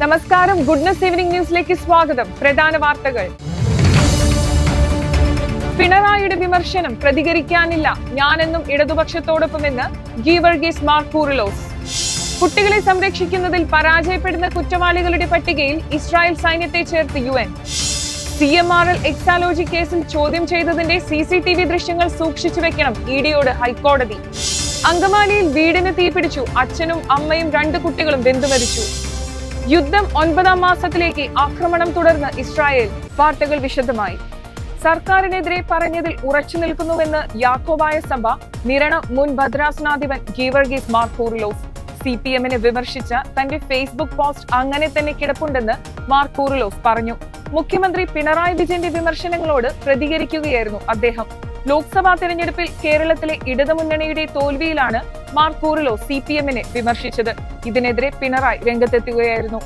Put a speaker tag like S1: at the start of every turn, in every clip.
S1: നമസ്കാരം, goodness evening ന്യൂസിലേക്ക് സ്വാഗതം. പ്രധാന വാർത്തകൾ. പിണറായിയുടെ വിമർശനം പ്രതികരിക്കാനില്ല, ഞാനെന്നും ഇടതുപക്ഷത്തോടൊപ്പമെന്ന് ഗീവർഗീസ് മാർ കൂറിലോസ്. കുട്ടികളെ സംരക്ഷിക്കുന്നതിൽ പരാജയപ്പെടുന്ന കുറ്റവാളികളുടെ പട്ടികയിൽ ഇസ്രായേൽ സൈന്യത്തെ ചേർത്ത് UN. CMRL എക്സാലോജി കേസിൽ ചോദ്യം ചെയ്തതിന്റെ CCTV ദൃശ്യങ്ങൾ സൂക്ഷിച്ചു വെക്കണം, EDയോട് ഹൈക്കോടതി. അങ്കമാലിയിൽ വീടിന് തീപിടിച്ചു, അച്ഛനും അമ്മയും 2 കുട്ടികളും വെന്തുമരിച്ചു. യുദ്ധം 9ാം മാസത്തിലേക്ക്, ആക്രമണം തുടർന്ന് ഇസ്രായേൽ. വാർത്തകൾ വിശദമായി. സർക്കാരിനെതിരെ പറഞ്ഞതിൽ ഉറച്ചു നിൽക്കുന്നുവെന്ന് യാക്കോബായ സഭ നിരണ മുൻ ഭദ്രാസനാധിപൻ ഗീവർഗീസ് മാർ കൂറിലോസ്. CPMനെ വിമർശിച്ച തന്റെ ഫേസ്ബുക്ക് പോസ്റ്റ് അങ്ങനെ തന്നെ കിടപ്പുണ്ടെന്ന് മാർ കൂറിലോസ് പറഞ്ഞു. മുഖ്യമന്ത്രി പിണറായി വിജയന്റെ വിമർശനങ്ങളോട് പ്രതികരിക്കുകയായിരുന്നു അദ്ദേഹം. ലോക്സഭാ തെരഞ്ഞെടുപ്പിൽ കേരളത്തിലെ ഇടതുമുന്നണിയുടെ തോൽവിയിലാണ് മാർ കൂറിലോസ് CPMനെ വിമർശിച്ചത്. ഇതിനെതിരെ പിണറായി രംഗത്തെത്തുകയായിരുന്നു.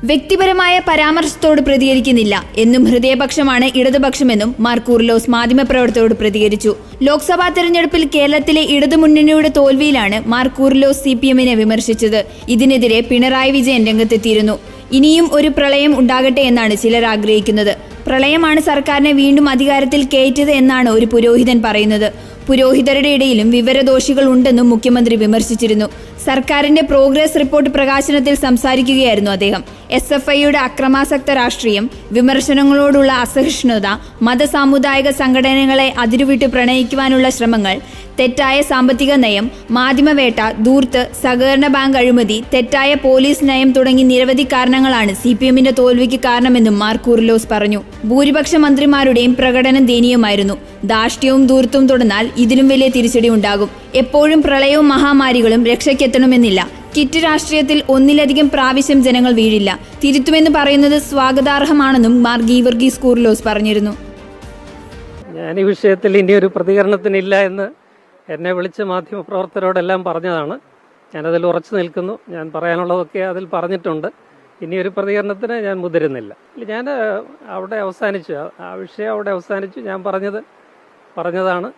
S2: വ്യക്തിപരമായ പരാമർശത്തോട് പ്രതികരിക്കുന്നില്ല എന്നും ഹൃദയപക്ഷമാണ് ഇടതുപക്ഷമെന്നും മാർ കൂറിലോസ് മാധ്യമപ്രവർത്തകരോട് പ്രതികരിച്ചു. ലോക്സഭാ തെരഞ്ഞെടുപ്പിൽ കേരളത്തിലെ ഇടതുമുന്നണിയുടെ തോൽവിയിലാണ് മാർ കൂറിലോസ് CPMനെ വിമർശിച്ചത്. ഇതിനെതിരെ പിണറായി വിജയൻ രംഗത്തെത്തിയിരുന്നു. ഇനിയും ഒരു പ്രളയം ഉണ്ടാകട്ടെ എന്നാണ് ചിലർ ആഗ്രഹിക്കുന്നത്. പ്രളയമാണ് സർക്കാരിനെ വീണ്ടും അധികാരത്തിൽ കയറ്റിയത് എന്നാണ് ഒരു പുരോഹിതൻ പറയുന്നത്. പുരോഹിതരുടെ ഇടയിലും വിവരദോഷികൾ ഉണ്ടെന്നും മുഖ്യമന്ത്രി വിമർശിച്ചിരുന്നു. സർക്കാരിന്റെ പ്രോഗ്രസ് റിപ്പോർട്ട് പ്രകാശനത്തിൽ സംസാരിക്കുകയായിരുന്നു അദ്ദേഹം. SFIയുടെ അക്രമാസക്ത രാഷ്ട്രീയം, വിമർശനങ്ങളോടുള്ള അസഹിഷ്ണുത, മതസാമുദായിക സംഘടനകളെ അതിരുവിട്ട് പ്രണയിക്കുവാനുള്ള ശ്രമങ്ങൾ, തെറ്റായ സാമ്പത്തിക നയം, മാധ്യമവേട്ട, ധൂർത്ത്, സഹകരണ ബാങ്ക് അഴിമതി, തെറ്റായ പോലീസ് നയം തുടങ്ങി നിരവധി കാരണങ്ങളാണ് CPMന്റെ തോൽവിക്ക് കാരണമെന്നും മാർ കൂറിലോസ് പറഞ്ഞു. ഭൂരിപക്ഷ മന്ത്രിമാരുടെയും പ്രകടനം ദയനീയമായിരുന്നു. ധാർഷ്ട്യവും ധൂർത്തും തുടർന്നാൽ ഇതിലും വലിയ തിരിച്ചടി ഉണ്ടാകും. എപ്പോഴും പ്രളയവും മഹാമാരികളും രക്ഷയ്ക്കെത്തണമെന്നില്ല. കിറ്റ് രാഷ്ട്രീയത്തിൽ ഒന്നിലധികം പ്രാവശ്യം ജനങ്ങൾ വീഴില്ല. തിരുത്തുമെന്ന് പറയുന്നത് സ്വാഗതാർഹമാണെന്നും മാർ ഗീവർഗീസ് കൂറിലോസ് പറഞ്ഞിരുന്നു.
S3: ഞാൻ ഈ വിഷയത്തിൽ ഇനിയൊരു പ്രതികരണത്തിനില്ല എന്ന് എന്നെ വിളിച്ച മാധ്യമപ്രവർത്തകരോടെല്ലാം പറഞ്ഞതാണ്. ഞാനതിൽ ഉറച്ചു നിൽക്കുന്നു. ഞാൻ പറയാനുള്ളതൊക്കെ അതിൽ പറഞ്ഞിട്ടുണ്ട്. ഇനിയൊരു പ്രതികരണത്തിന് ഞാൻ മുതിരുന്നില്ല. ഞാൻ അവിടെ അവസാനിച്ചു, ആ വിഷയം അവിടെ അവസാനിച്ചു. ഞാൻ പറഞ്ഞതാണ്.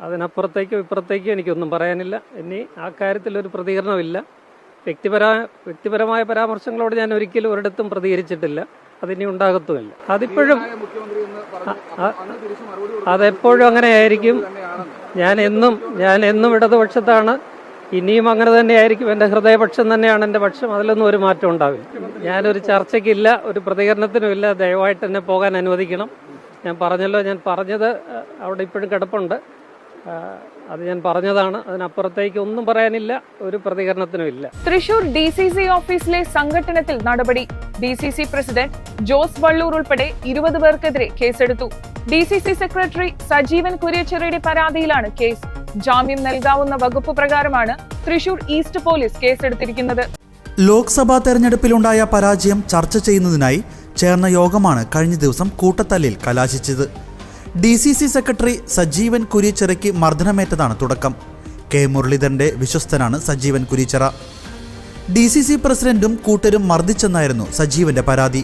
S3: അതിനപ്പുറത്തേക്കും ഇപ്പുറത്തേക്കും എനിക്കൊന്നും പറയാനില്ല. ഇനി ആ കാര്യത്തിലൊരു പ്രതികരണമില്ല. വ്യക്തിപരമായ പരാമർശങ്ങളോട് ഞാൻ ഒരിക്കലും ഒരിടത്തും പ്രതികരിച്ചിട്ടില്ല. അതിനി ഉണ്ടാകത്തുമില്ല. അതെപ്പോഴും അങ്ങനെയായിരിക്കും. ഞാൻ എന്നും ഇടതുപക്ഷത്താണ്. ഇനിയും അങ്ങനെ തന്നെയായിരിക്കും. എൻ്റെ ഹൃദയപക്ഷം തന്നെയാണ് എൻ്റെ പക്ഷം. അതിലൊന്നും ഒരു മാറ്റം ഉണ്ടാവില്ല. ഞാനൊരു ചർച്ചയ്ക്കില്ല, ഒരു പ്രതികരണത്തിനുമില്ല. ദയവായിട്ട് എന്നെ പോകാൻ അനുവദിക്കണം. ഞാൻ പറഞ്ഞല്ലോ, ഞാൻ പറഞ്ഞത് അവിടെ ഇപ്പോഴും കിടപ്പുണ്ട്. അത് ഞാൻ പറഞ്ഞതാണ്. അതിനപ്പുറത്തേക്ക് ഒന്നും പറയാനില്ല, ഒരു പ്രതികരണത്തിനുമില്ല.
S1: തൃശൂർ DCC ഓഫീസിലെ സംഘട്ടനത്തിൽ നടപടി. DCC പ്രസിഡന്റ് ജോസ് വള്ളൂർ ഉൾപ്പെടെ 20 പേർക്കെതിരെ കേസെടുത്തു. DCC സെക്രട്ടറി സജീവൻ കുര്യച്ചിറയുടെ പരാതിയിലാണ് കേസ്. ജാമ്യം നൽകാവുന്ന വകുപ്പ് പ്രകാരമാണ് തൃശൂർ ഈസ്റ്റ് പോലീസ് കേസെടുത്തിരിക്കുന്നത്.
S4: ലോക്സഭാ തെരഞ്ഞെടുപ്പിലുണ്ടായ പരാജയം ചർച്ച ചെയ്യുന്നതിനായി ചേർന്ന യോഗമാണ് കഴിഞ്ഞ ദിവസം കൂട്ടത്തല്ലിൽ കലാശിച്ചത്. DCC സെക്രട്ടറി സജീവൻ കുര്യച്ചിറയ്ക്ക് മർദ്ദനമേറ്റതാണ് തുടക്കം. K മുരളീധരന്റെ വിശ്വസ്തനാണ് സജീവൻ കുര്യച്ചിറ. DCC പ്രസിഡന്റും കൂട്ടരും മർദ്ദിച്ചെന്നായിരുന്നു സജീവന്റെ പരാതി.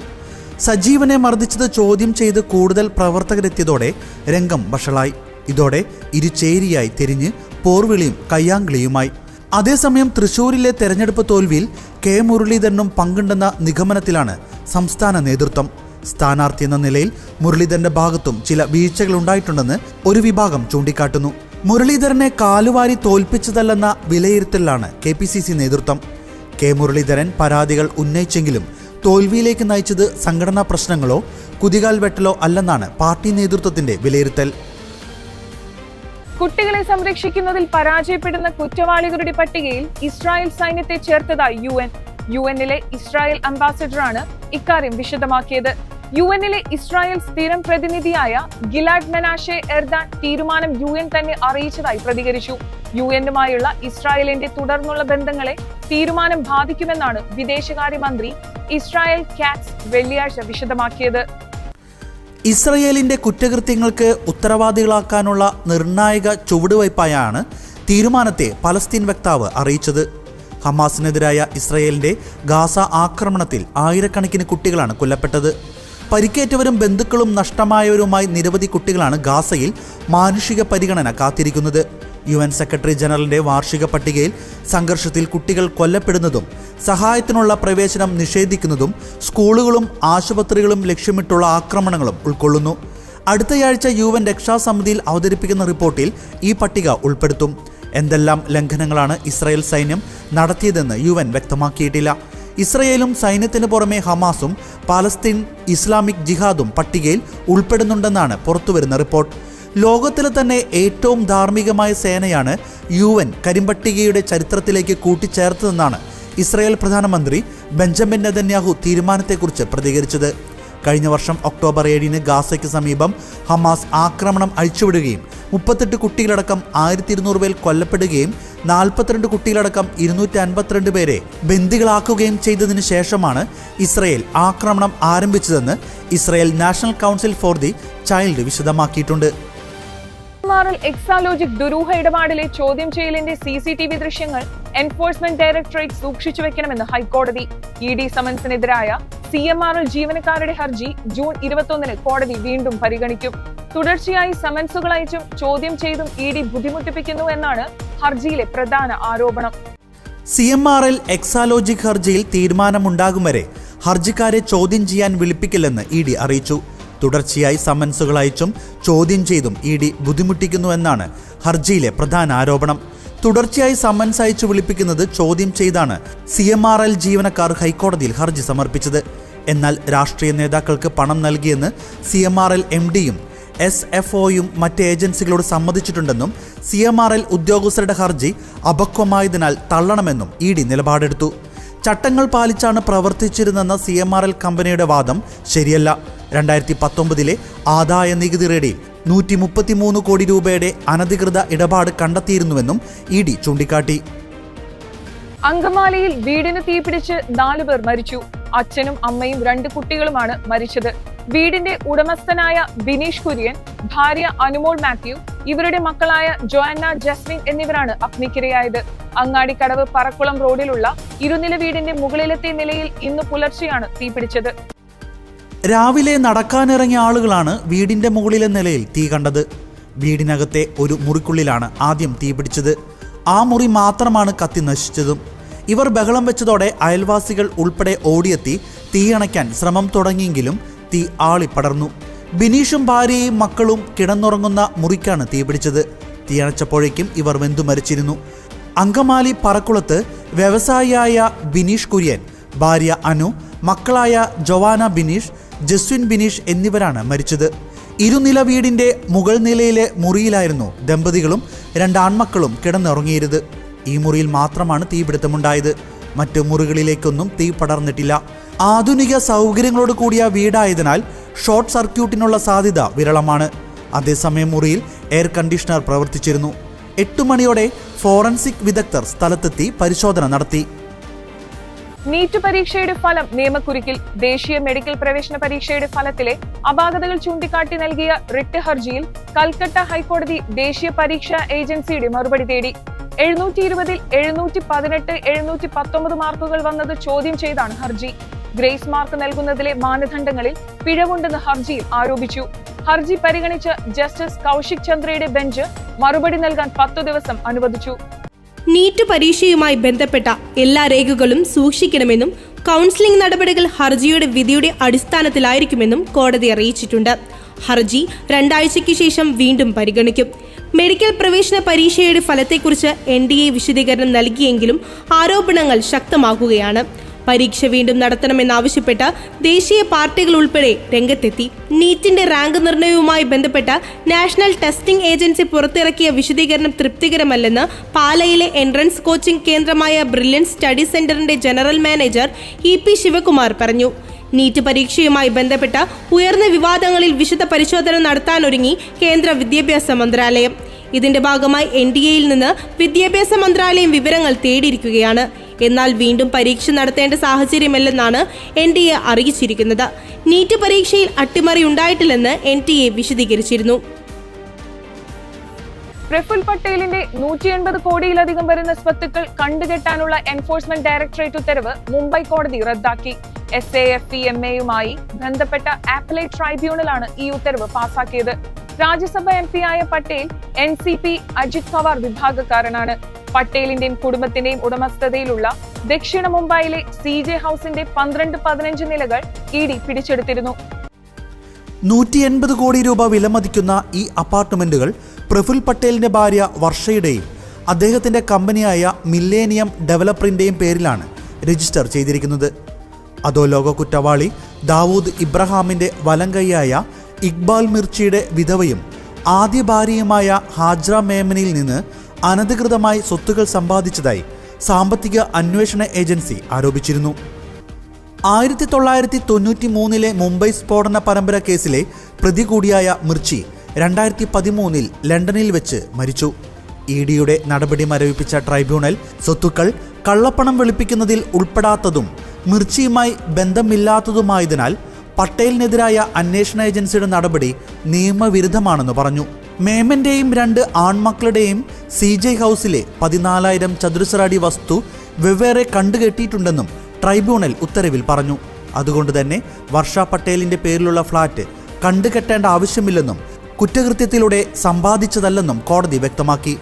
S4: സജീവനെ മർദ്ദിച്ചത് ചോദ്യം ചെയ്ത് കൂടുതൽ പ്രവർത്തകരെത്തിയതോടെ രംഗം വഷളായി. ഇതോടെ ഇരുചേരിയായി തിരിഞ്ഞ് പോർവിളിയും കയ്യാങ്കളിയുമായി. അതേസമയം തൃശൂരിലെ തെരഞ്ഞെടുപ്പ് തോൽവിയിൽ K മുരളീധരനും പങ്കുണ്ടെന്ന നിഗമനത്തിലാണ് സംസ്ഥാന നേതൃത്വം. സ്ഥാനാർത്ഥി എന്ന നിലയിൽ മുരളീധരന്റെ ഭാഗത്തും ചില വീഴ്ചകൾ ഉണ്ടായിട്ടുണ്ടെന്ന് ഒരു വിഭാഗം ചൂണ്ടിക്കാട്ടുന്നു. മുരളീധരനെ കാലുവാരി തോൽപ്പിച്ചതല്ലെന്ന വിലയിരുത്തലിലാണ് KPCC നേതൃത്വം. K മുരളീധരൻ പരാതികൾ ഉന്നയിച്ചെങ്കിലും തോൽവിയിലേക്ക് നയിച്ചത് സംഘടനാ പ്രശ്നങ്ങളോ കുതികാൽ വെട്ടലോ അല്ലെന്നാണ് പാർട്ടി നേതൃത്വത്തിന്റെ വിലയിരുത്തൽ.
S1: കുട്ടികളെ സംരക്ഷിക്കുന്നതിൽ പരാജയപ്പെടുന്ന കുറ്റവാളികളുടെ പട്ടികയിൽ ഇസ്രായേൽ സൈന്യത്തെ ചേർത്തതായി UN-ലെ ഇസ്രായേൽ അംബാസിഡറാണ് ഇക്കാര്യം വിശദമാക്കിയത്. UN-ലെ ഇസ്രായേൽ സ്ഥിരം പ്രതിനിധിയായ ഗിലാഡ് മെനാഷെ എർദാൻ തീരുമാനം UN തന്നെ അറിയിച്ചതായി പ്രതികരിച്ചു. UN-നുമായുള്ള ഇസ്രായേലിന്റെ തുടർന്നുള്ള ബന്ധങ്ങളെ തീരുമാനം ബാധിക്കുമെന്നാണ് വിദേശകാര്യമന്ത്രി ഇസ്രായേൽ കാറ്റ്സ് വെള്ളിയാഴ്ച വിശദമാക്കിയത്.
S4: ഇസ്രയേലിന്റെ കുറ്റകൃത്യങ്ങൾക്ക് ഉത്തരവാദികളാക്കാനുള്ള നിർണായക ചുവടുവയ്പായാണ് തീരുമാനത്തെ പലസ്തീൻ വക്താവ് അറിയിച്ചത്. ഹമാസിനെതിരായ ഇസ്രയേലിന്റെ ഗാസ ആക്രമണത്തിൽ ആയിരക്കണക്കിന് കുട്ടികളാണ് കൊല്ലപ്പെട്ടത്. പരിക്കേറ്റവരും ബന്ധുക്കളും നഷ്ടമായവരുമായി നിരവധി കുട്ടികളാണ് ഗാസയിൽ മാനുഷിക പരിഗണന കാത്തിരിക്കുന്നത്. UN സെക്രട്ടറി ജനറലിന്റെ വാർഷിക പട്ടികയിൽ സംഘർഷത്തിൽ കുട്ടികൾ കൊല്ലപ്പെടുന്നതും സഹായത്തിനുള്ള പ്രവേശനം നിഷേധിക്കുന്നതും സ്കൂളുകളും ആശുപത്രികളും ലക്ഷ്യമിട്ടുള്ള ആക്രമണങ്ങളും ഉൾക്കൊള്ളുന്നു. അടുത്തയാഴ്ച UN രക്ഷാസമിതിയിൽ അവതരിപ്പിക്കുന്ന റിപ്പോർട്ടിൽ ഈ പട്ടിക ഉൾപ്പെടുത്തും. എന്തെല്ലാം ലംഘനങ്ങളാണ് ഇസ്രായേൽ സൈന്യം നടത്തിയതെന്ന് UN വ്യക്തമാക്കിയിട്ടില്ല. ഇസ്രയേലും സൈന്യത്തിന് പുറമെ ഹമാസും പാലസ്തീൻ ഇസ്ലാമിക് ജിഹാദും പട്ടികയിൽ ഉൾപ്പെടുന്നുണ്ടെന്നാണ് പുറത്തുവരുന്ന റിപ്പോർട്ട്. ലോകത്തിലെ തന്നെ ഏറ്റവും ധാർമ്മികമായ സേനയാണ് UN കരിമ്പട്ടികയുടെ ചരിത്രത്തിലേക്ക് കൂട്ടിച്ചേർത്തതെന്നാണ് ഇസ്രായേൽ പ്രധാനമന്ത്രി ബെഞ്ചമിൻ നെതന്യാഹു തീരുമാനത്തെക്കുറിച്ച് പ്രതികരിച്ചത്. കഴിഞ്ഞ വർഷം ഒക്ടോബർ 7-ന് ഗാസയ്ക്ക് സമീപം ഹമാസ് ആക്രമണം അഴിച്ചുവിടുകയും 38 കുട്ടികളടക്കം 1200 പേർ കൊല്ലപ്പെടുകയും 42 കുട്ടികളടക്കം 252 പേരെ ബന്ദികളാക്കുകയും ചെയ്തതിനു ശേഷമാണ് ഇസ്രയേൽ ആക്രമണം ആരംഭിച്ചതെന്ന് Israel national council for the child വിശദമാക്കിയിട്ടുണ്ട്.
S1: എക്സാലോജിക് ദുരൂഹ ഇടപാടിലെ ചോദ്യം ചെയ്യലിന്റെ CCTV ദൃശ്യങ്ങൾ എൻഫോഴ്സ്മെന്റ് ഡയറക്ടറേറ്റ് സൂക്ഷിച്ചു വെക്കണമെന്ന് ഹൈക്കോടതി. ED സമൻസിനെതിരായ CMRL ജീവനക്കാരുടെ ഹർജി ജൂൺ 21-ന് കോടതി വീണ്ടും പരിഗണിക്കും. തുടർച്ചയായി സമൻസുകൾ അയച്ചും ചോദ്യം ചെയ്തും ED ബുദ്ധിമുട്ടിപ്പിക്കുന്നു എന്നാണ് ഹർജിയിലെ പ്രധാന ആരോപണം.
S4: CMRL എക്സാലോജിക് ഹർജിയിൽ തീരുമാനമുണ്ടാകും വരെ ഹർജിക്കാരെ ചോദ്യം ചെയ്യാൻ വിളിപ്പിക്കില്ലെന്ന് ED അറിയിച്ചു. തുടർച്ചയായി സമൻസുകൾ അയച്ചും ചോദ്യം ചെയ്തും ED ബുദ്ധിമുട്ടിക്കുന്നുവെന്നാണ് ഹർജിയിലെ പ്രധാന ആരോപണം. തുടർച്ചയായി സമൻസ് അയച്ചു വിളിപ്പിക്കുന്നത് ചോദ്യം ചെയ്താണ് CMRL ജീവനക്കാർ ഹൈക്കോടതിയിൽ ഹർജി സമർപ്പിച്ചത്. എന്നാൽ രാഷ്ട്രീയ നേതാക്കൾക്ക് പണം നൽകിയെന്ന് CMRL MDയും SFOയും മറ്റ് ഏജൻസികളോട് സമ്മതിച്ചിട്ടുണ്ടെന്നും CMRL ഉദ്യോഗസ്ഥരുടെ ഹർജി അപക്വമായതിനാൽ തള്ളണമെന്നും ED നിലപാടെടുത്തു. ചട്ടങ്ങൾ പാലിച്ചാണ് പ്രവർത്തിച്ചിരുന്നെന്ന CMRL കമ്പനിയുടെ വാദം ശരിയല്ല. 2019-ലെ ആദായ നികുതി റെയ്ഡിൽ 133 കോടി രൂപയുടെ അനധികൃത ഇടപാട് കണ്ടെത്തിയിരുന്നുവെന്നും ED ചൂണ്ടിക്കാട്ടി.
S1: അങ്കമാലിയിൽ വീടിന് തീപിടിച്ച് 4 പേർ മരിച്ചു. അച്ഛനും അമ്മയും 2 കുട്ടികളുമാണ് മരിച്ചത്. വീടിന്റെ ഉടമസ്ഥനായ ബിനീഷ് കുര്യൻ, ഭാര്യ അനുമോൾ മാത്യു, ഇവരുടെ മക്കളായ ജോഅന്ന, ജസ്മിൻ എന്നിവരാണ് അഗ്നിക്കിരയായത്. അങ്ങാടിക്കടവ് പറക്കുളം റോഡിലുള്ള ഇരുനില വീടിന്റെ മുകളിലത്തെ നിലയിൽ ഇന്ന് പുലർച്ചെയാണ് തീപിടിച്ചത്.
S4: രാവിലെ നടക്കാനിറങ്ങിയ ആളുകളാണ് വീടിന്റെ മുകളിലെ നിലയിൽ തീ കണ്ടത്. വീടിനകത്തെ ഒരു മുറിക്കുള്ളിലാണ് ആദ്യം തീപിടിച്ചത്. ആ മുറി മാത്രമാണ് കത്തി നശിച്ചതും. ഇവർ ബഹളം വെച്ചതോടെ അയൽവാസികൾ ഉൾപ്പെടെ ഓടിയെത്തി തീയണയ്ക്കാൻ ശ്രമം തുടങ്ങിയെങ്കിലും തീ ആളിപ്പടർന്നു. ബിനീഷും ഭാര്യയും മക്കളും കിടന്നുറങ്ങുന്ന മുറിക്കാണ് തീപിടിച്ചത്. തീയണച്ചപ്പോഴേക്കും ഇവർ വെന്തു മരിച്ചിരുന്നു. അങ്കമാലി പറക്കുളത്ത് വ്യവസായിയായ ബിനീഷ് കുര്യൻ, ഭാര്യ അനു, മക്കളായ ജോവാന ബിനീഷ്, ജസ്വിൻ ബിനീഷ് എന്നിവരാണ് മരിച്ചത്. ഇരുനില വീടിന്റെ മുകൾ നിലയിലെ മുറിയിലായിരുന്നു ദമ്പതികളും 2 ആൺമക്കളും കിടന്നുറങ്ങിയിരുന്നത്. ഈ മുറിയിൽ മാത്രമാണ് തീപിടുത്തമുണ്ടായത്. മറ്റ് മുറികളിലേക്കൊന്നും തീ പടർന്നിട്ടില്ല. ആധുനിക സൗകര്യങ്ങളോട് കൂടിയ വീടായതിനാൽ ഷോർട്ട് സർക്യൂട്ടിനുള്ള സാധ്യത വിരളമാണ്. അതേസമയം മുറിയിൽ എയർ കണ്ടീഷണർ പ്രവർത്തിച്ചിരുന്നു. 8 മണിയോടെ ഫോറൻസിക് വിദഗ്ധർ സ്ഥലത്തെത്തി പരിശോധന നടത്തി.
S1: നീറ്റ് പരീക്ഷയുടെ ഫലം നിയമക്കുരുക്കിൽ. ദേശീയ മെഡിക്കൽ പ്രവേശന പരീക്ഷയുടെ ഫലത്തിലെ അപാകതകൾ ചൂണ്ടിക്കാട്ടി നൽകിയ റിട്ട് ഹർജിയിൽ കൽക്കട്ട ഹൈക്കോടതി ദേശീയ പരീക്ഷാ ഏജൻസിയുടെ മറുപടി തേടി. 720-ൽ 718, 719 മാർക്കുകൾ വന്നത് ചോദ്യം ചെയ്താണ് ഹർജി. ഗ്രേസ് മാർക്ക് നൽകുന്നതിലെ മാനദണ്ഡങ്ങളിൽ പിഴവുണ്ടെന്ന് ഹർജിയിൽ ആരോപിച്ചു. ഹർജി പരിഗണിച്ച ജസ്റ്റിസ് കൗശിക് ചന്ദ്രയുടെ ബെഞ്ച് മറുപടി നൽകാൻ 10 ദിവസം അനുവദിച്ചു.
S5: നീറ്റ് പരീക്ഷയുമായി ബന്ധപ്പെട്ട എല്ലാ രേഖകളും സൂക്ഷിക്കണമെന്നും കൗൺസിലിംഗ് നടപടികൾ ഹർജിയുടെ വിധിയുടെ അടിസ്ഥാനത്തിലായിരിക്കുമെന്നും കോടതി അറിയിച്ചിട്ടുണ്ട്. ഹർജി 2 ആഴ്ചയ്ക്ക് ശേഷം വീണ്ടും പരിഗണിക്കും. മെഡിക്കൽ പ്രവേശന പരീക്ഷയുടെ ഫലത്തെക്കുറിച്ച് NDA വിശദീകരണം നൽകിയെങ്കിലും ആരോപണങ്ങൾ ശക്തമാക്കുകയാണ്. പരീക്ഷ വീണ്ടും നടത്തണമെന്നാവശ്യപ്പെട്ട് ദേശീയ പാർട്ടികൾ ഉൾപ്പെടെ രംഗത്തെത്തി. നീറ്റിന്റെ റാങ്ക് നിർണയവുമായി ബന്ധപ്പെട്ട നാഷണൽ ടെസ്റ്റിംഗ് ഏജൻസി പുറത്തിറക്കിയ വിശദീകരണം തൃപ്തികരമല്ലെന്ന് പാലയിലെ എൻട്രൻസ് കോച്ചിംഗ് കേന്ദ്രമായ ബ്രില്യൻസ് സ്റ്റഡി സെന്ററിന്റെ ജനറൽ മാനേജർ EP ശിവകുമാർ പറഞ്ഞു. നീറ്റ് പരീക്ഷയുമായി ബന്ധപ്പെട്ട ഉയർന്ന വിവാദങ്ങളിൽ വിശദ പരിശോധന നടത്താനൊരുങ്ങി കേന്ദ്ര വിദ്യാഭ്യാസ മന്ത്രാലയം. ഇതിന്റെ ഭാഗമായി NDAയിൽ നിന്ന് വിദ്യാഭ്യാസ മന്ത്രാലയം വിവരങ്ങൾ തേടിയിരിക്കുകയാണ്. എന്നാൽ വീണ്ടും പരീക്ഷ നടത്തേണ്ട സാഹചര്യമല്ലെന്നാണ് NDA അറിയിച്ചിരിക്കുന്നത്. നീറ്റ് പരീക്ഷയിൽ അട്ടിമറി ഉണ്ടായിട്ടില്ലെന്ന് NTA വിശദീകരിച്ചിരുന്നു.
S1: പ്രഫുൽ പട്ടേലിന്റെ 180 കോടിയിലധികം വരുന്ന സ്വത്തുക്കൾ കണ്ടുകെട്ടാനുള്ള എൻഫോഴ്സ്മെന്റ് ഡയറക്ടറേറ്റ് ഉത്തരവ് മുംബൈ കോടതി റദ്ദാക്കി. SAFE-MAയുമായി ബന്ധപ്പെട്ട അപ്പലേറ്റ് ട്രൈബ്യൂണലാണ് ഈ ഉത്തരവ് പാസാക്കിയത്. രാജ്യസഭ MP ആയ പട്ടേൽ NCP അജിത് പവാർ വിഭാഗക്കാരനാണ്. പട്ടേലിന്റെയും കുടുംബത്തിന്റെയും ഉടമസ്ഥതയിലുള്ള ദക്ഷിണ മുംബൈയിലെ CJ ഹൌസിന്റെ 12-15 നിലകൾ ED പിടിച്ചെടുത്തിരുന്നു.
S4: 180 കോടി രൂപ വിലമതിക്കുന്ന ഈ അപ്പാർട്ട്മെന്റുകൾ പ്രഫുൽ പട്ടേലിന്റെ ഭാര്യ വർഷയുടെയും അദ്ദേഹത്തിന്റെ കമ്പനിയായ മില്ലേനിയം ഡെവലപ്പറിന്റെയും പേരിലാണ് രജിസ്റ്റർ ചെയ്തിരിക്കുന്നത്. അധോലോക കുറ്റവാളി ദാവൂദ് ഇബ്രഹാമിന്റെ വലങ്കൈയായ ഇക്ബാൽ മിർച്ചിയുടെ വിധവയും ആദ്യ ഭാര്യയുമായ ഹാജ്ര മേമനിൽ നിന്ന് അനധികൃതമായി സ്വത്തുക്കൾ സമ്പാദിച്ചതായി സാമ്പത്തിക അന്വേഷണ ഏജൻസി ആരോപിച്ചിരുന്നു. 1993 മുംബൈ സ്ഫോടന പരമ്പര കേസിലെ പ്രതി കൂടിയായ മിർച്ചി 2013 ലണ്ടനിൽ വെച്ച് മരിച്ചു. EDയുടെ നടപടി മരവിപ്പിച്ച ട്രൈബ്യൂണൽ സ്വത്തുക്കൾ കള്ളപ്പണം വെളുപ്പിക്കുന്നതിൽ ഉൾപ്പെടാത്തതും മിർച്ചിയുമായി ബന്ധമില്ലാത്തതുമായതിനാൽ പട്ടേലിനെതിരായ അന്വേഷണ ഏജൻസിയുടെ നടപടി നിയമവിരുദ്ധമാണെന്ന് പറഞ്ഞു. മേമന്റെയും 2 ആൺമക്കളുടെയും CJ ഹൌസിലെ 14,000 ചതുരശ്ര അടി വസ്തു വെവ്വേറെ കണ്ടുകെട്ടിയിട്ടുണ്ടെന്നും ട്രൈബ്യൂണൽ ഉത്തരവിൽ പറഞ്ഞു. അതുകൊണ്ട് തന്നെ വർഷ പട്ടേലിന്റെ പേരിലുള്ള ഫ്ളാറ്റ് കണ്ടുകെട്ടേണ്ട ആവശ്യമില്ലെന്നും കുറ്റകൃത്യത്തിലൂടെ സമ്പാദിച്ചതല്ലെന്നും കോടതി വ്യക്തമാക്കി.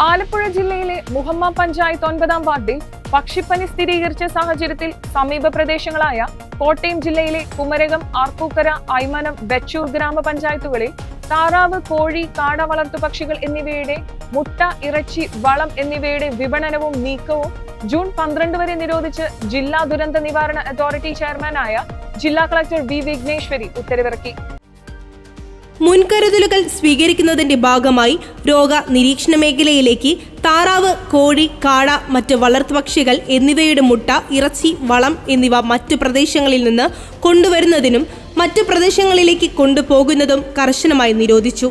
S1: ആലപ്പുഴ ജില്ലയിലെ മുഹമ്മ പഞ്ചായത്ത് 9-ാം വാർഡിൽ പക്ഷിപ്പനി സ്ഥിരീകരിച്ച സാഹചര്യത്തിൽ സമീപ പ്രദേശങ്ങളായ കോട്ടയം ജില്ലയിലെ കുമരകം, ആർപ്പൂക്കര, ഐമനം, വെച്ചൂർ ഗ്രാമപഞ്ചായത്തുകളിൽ താറാവ്, കോഴി, കാട വളർത്തുപക്ഷികൾ എന്നിവയുടെ മുട്ട, ഇറച്ചി, വളം എന്നിവയുടെ വിപണനവും നീക്കവും ജൂൺ 12 വരെ നിരോധിച്ച് ജില്ലാ ദുരന്ത നിവാരണ അതോറിറ്റി ചെയർമാനായ ജില്ലാ കളക്ടർ V. വിഘ്നേശ്വരി ഉത്തരവിറക്കി.
S5: മുൻകരുതലുകൾ സ്വീകരിക്കുന്നതിന്റെ ഭാഗമായി രോഗ നിരീക്ഷണ മേഖലയിലേക്ക് താറാവ്, കോഴി, കാട, മറ്റ് വളർത്തുപക്ഷികൾ എന്നിവയുടെ മുട്ട, ഇറച്ചി, വളം എന്നിവ മറ്റു പ്രദേശങ്ങളിൽ നിന്ന് കൊണ്ടുവരുന്നതിനും മറ്റു പ്രദേശങ്ങളിലേക്ക് കൊണ്ടുപോകുന്നതും കർശനമായി നിരോധിച്ചു.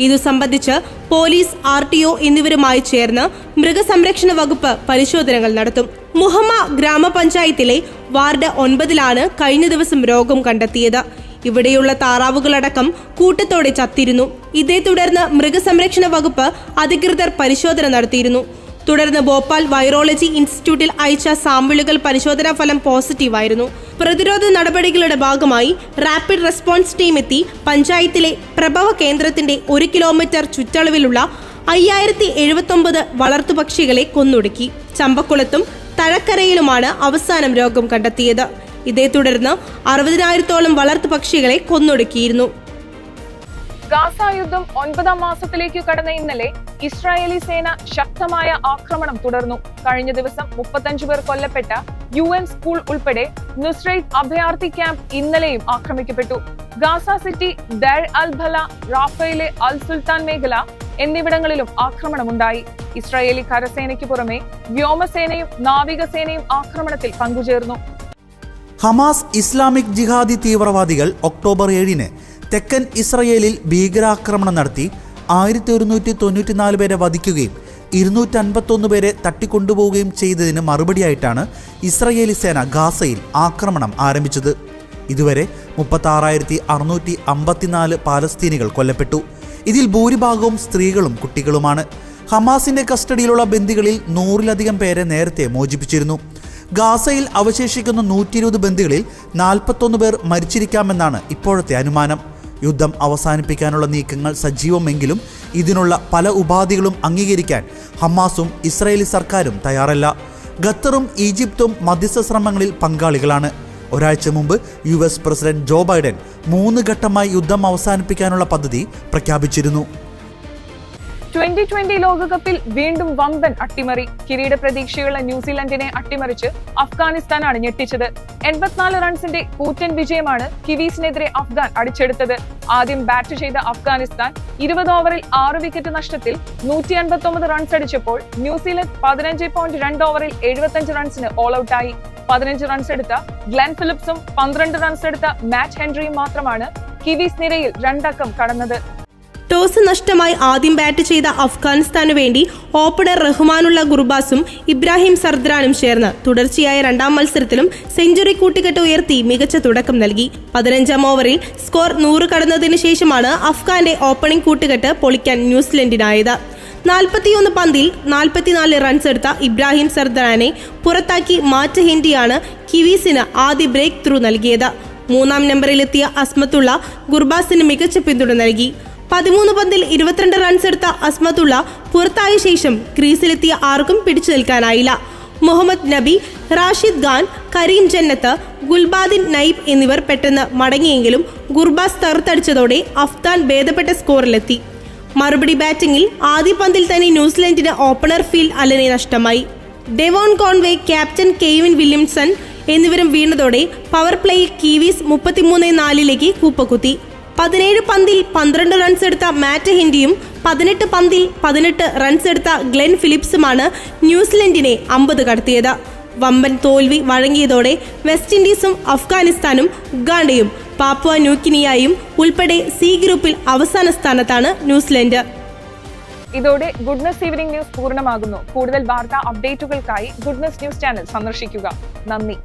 S5: ഇതു സംബന്ധിച്ച് പോലീസ്, RTO എന്നിവരുമായി ചേർന്ന് മൃഗസംരക്ഷണ വകുപ്പ് പരിശോധനകൾ നടത്തും. മുഹമ്മ ഗ്രാമപഞ്ചായത്തിലെ വാർഡ് 9-ലാണ് കഴിഞ്ഞ ദിവസം രോഗം കണ്ടെത്തിയത്. ഇവിടെയുള്ള താറാവുകളടക്കം കൂട്ടത്തോടെ ചത്തിരുന്നു. ഇതേ തുടർന്ന് മൃഗസംരക്ഷണ വകുപ്പ് അധികൃതർ പരിശോധന നടത്തിയിരുന്നു. തുടർന്ന് ഭോപ്പാൽ വൈറോളജി ഇൻസ്റ്റിറ്റ്യൂട്ടിൽ അയച്ച സാമ്പിളുകൾ പരിശോധനാ ഫലം പോസിറ്റീവായിരുന്നു. പ്രതിരോധ നടപടികളുടെ ഭാഗമായി റാപ്പിഡ് റെസ്പോൺസ് ടീം എത്തി പഞ്ചായത്തിലെ പ്രഭവ കേന്ദ്രത്തിന്റെ 1 കിലോമീറ്റർ ചുറ്റളവിലുള്ള 5079 വളർത്തുപക്ഷികളെ കൊന്നൊടുക്കി. ചമ്പക്കുളത്തും തഴക്കരയിലുമാണ് അവസാനം രോഗം കണ്ടെത്തിയത്. ഇതേ തുടർന്ന് 60,000-ഓളം വളർത്തുപക്ഷികളെ കൊന്നൊടുക്കിയിരുന്നു.
S1: ഗാസ യുദ്ധം 9-ാം മാസത്തിലേക്ക് കടന്ന ഇന്നലെ ഇസ്രായേലി സേന ശക്തമായ ആക്രമണം തുടർന്നു. കഴിഞ്ഞ ദിവസം 35 പേർ കൊല്ലപ്പെട്ട UN സ്കൂൾ ഉൾപ്പെടെ നുസ്രൈറ്റ് അഭയാർത്ഥി ക്യാമ്പ് ഇന്നലെയും ആക്രമിക്കപ്പെട്ടു. ഗാസ സിറ്റി, ദർ അൽ ബല, റാഫയിലെ അൽ സുൽത്താൻ മേഖല എന്നിവിടങ്ങളിലും ആക്രമണമുണ്ടായി. ഇസ്രായേലി കരസേനയ്ക്ക് പുറമെ വ്യോമസേനയും നാവികസേനയും ആക്രമണത്തിൽ പങ്കുചേർന്നു.
S4: ഹമാസ് ഇസ്ലാമിക് ജിഹാദി തീവ്രവാദികൾ ഒക്ടോബർ 7-ന് തെക്കൻ ഇസ്രയേലിൽ ഭീകരാക്രമണം നടത്തി 1194 പേരെ വധിക്കുകയും 251 പേരെ തട്ടിക്കൊണ്ടുപോവുകയും ചെയ്തതിന് മറുപടിയായിട്ടാണ് ഇസ്രയേലി സേന ഗാസയിൽ ആക്രമണം ആരംഭിച്ചത്. ഇതുവരെ 36,654 പാലസ്തീനികൾ കൊല്ലപ്പെട്ടു. ഇതിൽ ഭൂരിഭാഗവും സ്ത്രീകളും കുട്ടികളുമാണ്. ഹമാസിന്റെ കസ്റ്റഡിയിലുള്ള ബന്ദികളിൽ 100-ലധികം പേരെ നേരത്തെ മോചിപ്പിച്ചിരുന്നു. ഗാസയിൽ അവശേഷിക്കുന്ന 120 ബന്ദികളിൽ 41 പേർ മരിച്ചിരിക്കാമെന്നാണ് ഇപ്പോഴത്തെ അനുമാനം. യുദ്ധം അവസാനിപ്പിക്കാനുള്ള നീക്കങ്ങൾ സജീവമെങ്കിലും ഇതിനുള്ള പല ഉപാധികളും അംഗീകരിക്കാൻ ഹമാസും ഇസ്രായേലി സർക്കാരും തയ്യാറല്ല. ഖത്തറും ഈജിപ്തും മധ്യസ്ഥ ശ്രമങ്ങളിൽ പങ്കാളികളാണ്. ഒരാഴ്ച മുമ്പ് US പ്രസിഡന്റ് ജോ ബൈഡൻ 3 ഘട്ടമായി യുദ്ധം അവസാനിപ്പിക്കാനുള്ള പദ്ധതി പ്രഖ്യാപിച്ചിരുന്നു.
S1: 2020 ലോകകപ്പിൽ വീണ്ടും വമ്പൻ അട്ടിമറി. കിരീട പ്രതീക്ഷയുള്ള ന്യൂസിലൻഡിനെ അട്ടിമറിച്ച് അഫ്ഗാനിസ്ഥാനാണ് ഞെട്ടിച്ചത്. 84 റൺസിന്റെ കൂറ്റൻ വിജയമാണ് കിവീസിനെതിരെ അഫ്ഗാൻ അടിച്ചെടുത്തത്. ആദ്യം ബാറ്റ് ചെയ്ത അഫ്ഗാനിസ്ഥാൻ 20 ഓവറിൽ 6 വിക്കറ്റ് നഷ്ടത്തിൽ 159 റൺസ് അടിച്ചപ്പോൾ ന്യൂസിലൻഡ് 15.2 ഓവറിൽ 75 റൺസിന് ഓൾ ഔട്ടായി. 15 റൺസ് എടുത്ത ഗ്ലെൻ ഫിലിപ്സും 12 റൺസ് എടുത്ത മാറ്റ് ഹെൻറിയും മാത്രമാണ് കിവീസ് നിരയിൽ 2 അക്കം കടന്നത്.
S5: ടോസ് നഷ്ടമായി ആദ്യം ബാറ്റ് ചെയ്ത അഫ്ഗാനിസ്ഥാനു വേണ്ടി ഓപ്പണർ റഹ്മാനുള്ള ഗുർബാസും ഇബ്രാഹിം സർദ്രാനും ചേർന്ന് തുടർച്ചയായ 2ാം മത്സരത്തിലും സെഞ്ചുറി കൂട്ടുകെട്ട് ഉയർത്തി മികച്ച തുടക്കം നൽകി. 15ാം ഓവറിൽ സ്കോർ 100 കടന്നതിന് ശേഷമാണ് അഫ്ഗാന്റെ ഓപ്പണിംഗ് കൂട്ടുകെട്ട് പൊളിക്കാൻ ന്യൂസിലൻഡിനായത്. 41 പന്തിൽ 44 റൺസ് എടുത്ത ഇബ്രാഹിം സർദ്രാനെ പുറത്താക്കി മാറ്റ് ഹെൻറിയാണ് കിവീസിന് ആദ്യ ബ്രേക്ക് ത്രൂ നൽകിയത്. മൂന്നാം നമ്പറിലെത്തിയ അസ്മത്തുള്ള ഗുർബാസിന് മികച്ച പിന്തുണ നൽകി. 13 പന്തിൽ 22 റൺസ് എടുത്ത അസ്മത്തുള്ള പുറത്തായ ശേഷം ക്രീസിലെത്തിയ ആർക്കും പിടിച്ചു നിൽക്കാനായില്ല. മുഹമ്മദ് നബി, റാഷിദ് ഖാൻ, കരീം ജന്നത്ത്, ഗുൽബാദിൻ നൈബ് എന്നിവർ പെട്ടെന്ന് മടങ്ങിയെങ്കിലും ഗുർബാസ് തറുത്തടിച്ചതോടെ അഫ്ഗാൻ ഭേദപ്പെട്ട സ്കോറിലെത്തി. മറുപടി ബാറ്റിംഗിൽ ആദ്യ പന്തിൽ തന്നെ ന്യൂസിലൻഡിന് ഓപ്പണർ ഫീൽ അലനെ നഷ്ടമായി. ഡെവോൺ കോൺവേ, ക്യാപ്റ്റൻ കെയ്വിൻ വില്യംസൺ എന്നിവരും വീണതോടെ പവർ പ്ലേയിൽ കീവീസ് 33-4 കൂപ്പക്കുത്തി. 17 പന്തിൽ 12 റൺസ് എടുത്ത മാറ്റ് ഹെൻറിയും 18 പന്തിൽ 18 റൺസ് എടുത്ത ഗ്ലെൻ ഫിലിപ്സുമാണ് ന്യൂസിലൻഡിനെ 50 കടത്തിയത്. വമ്പൻ തോൽവി വഴങ്ങിയതോടെ വെസ്റ്റ് ഇൻഡീസും അഫ്ഗാനിസ്ഥാനും ഉഗാണ്ടയും പാപ്പുവ ന്യൂഗിനിയയും ഉൾപ്പെടെ സി ഗ്രൂപ്പിൽ അവസാന സ്ഥാനത്താണ് ന്യൂസിലൻഡ്.
S1: ഇതോടെ ഗുഡ്നസ് ഈവനിംഗ് ന്യൂസ് പൂർണ്ണമാകുന്നു. കൂടുതൽ വാർത്താ അപ്ഡേറ്റുകൾക്കായി ഗുഡ്നസ് ന്യൂസ് ചാനൽ സന്ദർശിക്കുക. നന്ദി.